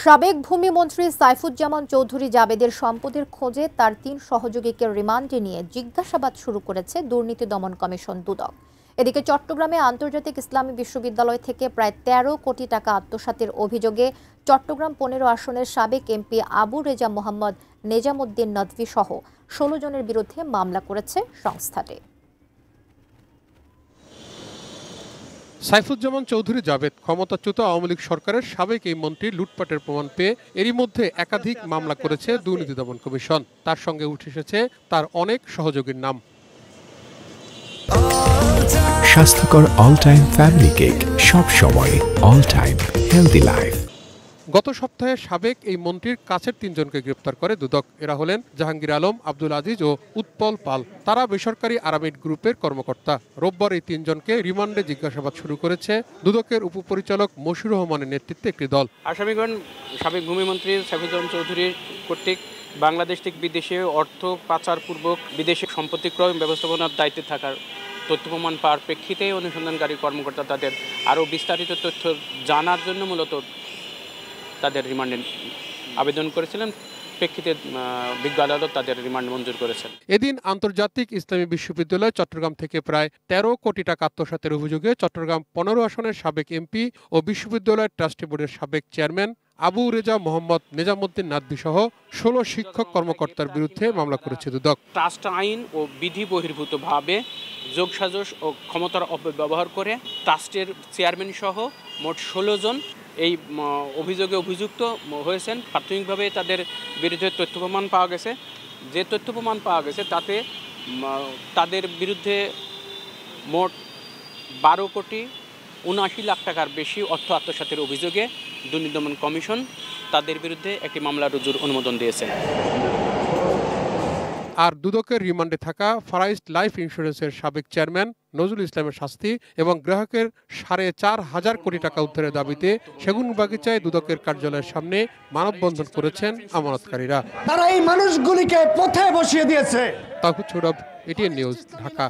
সাবেক ভূমিমন্ত্রী সাইফুজ্জামান চৌধুরী জাবেদের সম্পদের খোঁজে তার ৩ সহযোগীকে রিমান্ডে নিয়ে জিজ্ঞাসাবাদ শুরু করেছে দুর্নীতি দমন কমিশন দুদক। এদিকে চট্টগ্রামে আন্তর্জাতিক ইসলামী বিশ্ববিদ্যালয় থেকে প্রায় ১৩ কোটি টাকা আত্মসাতের অভিযোগে চট্টগ্রাম ১৫ আসনের সাবেক এমপি আবু রেজা মোহাম্মদ নেজামুদ্দিন নদভী সহ ১৬ জনের বিরুদ্ধে মামলা করেছে সংস্থাটি। সাইফুজ্জামান চৌধুরী জাবেদ ক্ষমতাচ্যুত আওয়ামী লীগ সরকারের সাবেক এই মন্ত্রী লুটপাটের প্রমাণ পেয়ে এরই মধ্যে একাধিক মামলা করেছে দুর্নীতি দমন কমিশন। তার সঙ্গে উঠে এসেছে তার অনেক সহযোগীর নাম। স্বাস্থ্যকর অল টাইম ফ্যামিলি কেক, সব সময় অল টাইম হেলদি লাইফ। গত সপ্তাহে সাবেক এই মন্ত্রীর কাছের ৩ জনকে গ্রেপ্তার করে দুদক। এরা হলেন জাহাঙ্গীর আলম, আব্দুল আজিজ ও উৎপল পাল। তারা বেসরকারি আরামিড গ্রুপের কর্মকর্তা। রোববার এই ৩ জনকে রিমান্ডে জিজ্ঞাসাবাদ শুরু করেছে দুদকের উপপরিচালক মশিউর রহমানের নেতৃত্বে একটি দল। আসামিগণ সাবেক ভূমিমন্ত্রী সাইফুজ্জামান চৌধুরী কর্তৃক বাংলাদেশ থেকে বিদেশে অর্থ পাচারপূর্বক বিদেশে সম্পত্তি ক্রয় ব্যবস্থাপনার দায়িত্বে থাকার তথ্য প্রমাণ পাওয়ার প্রেক্ষিতে অনুসন্ধানকারী কর্মকর্তা তাদের আরও বিস্তারিত তথ্য জানার জন্য মূলত তাদের রিমান্ডে আবেদন করেছিলেন। প্রেক্ষিতে বিজ্ঞ আদালত তাদের রিমান্ড মঞ্জুর করেছেন। এদিন আন্তর্জাতিক ইসলামী বিশ্ববিদ্যালয় চট্টগ্রাম থেকে প্রায় ১৩ কোটি টাকা আত্মসাতের অভিযোগে চট্টগ্রাম ১৫ আসনের সাবেক এমপি ও বিশ্ববিদ্যালয়ের ট্রাস্টি বোর্ডের সাবেক চেয়ারম্যান আবু রেজা মোহাম্মদ নেজামুদ্দিন নদভী সহ ১৬ শিক্ষক কর্মকর্তার বিরুদ্ধে মামলা করেছে দুদক। ট্রাস্ট আইন ও বিধি বহির্ভূতভাবে যোগসাজশ ও ক্ষমতার অপব্যবহার করে ট্রাস্টের চেয়ারম্যান সহ মোট ১৬ জন এই অভিযোগে অভিযুক্ত হয়েছেন। প্রাথমিকভাবে তাদের বিরুদ্ধে তথ্য প্রমাণ পাওয়া গেছে। যে তথ্য প্রমাণ পাওয়া গেছে তাতে তাদের বিরুদ্ধে মোট ১২ কোটি ৭৯ লাখ টাকার বেশি অর্থ আত্মসাতের অভিযোগে দুর্নীতি দমন কমিশন তাদের বিরুদ্ধে একটি মামলা রুজুর অনুমোদন দিয়েছে। আর দুদকের রিমান্ডে থাকা ফারাইজ লাইফ ইন্স্যুরেন্সের সাবেক চেয়ারম্যান নজরুল ইসলামের শাস্তি এবং গ্রাহকের ৪.৫ কোটি টাকা উদ্ধারের দাবিতে সেগুনবাগিচায় দুদকের কার্যালয়ের সামনে মানববন্ধন করেছেন আমানতকারীরা। তারা এই মানুষগুলিকে পথে বসিয়ে দিয়েছে। তাহিদ সৌরভ, এটিএন নিউজ, ঢাকা।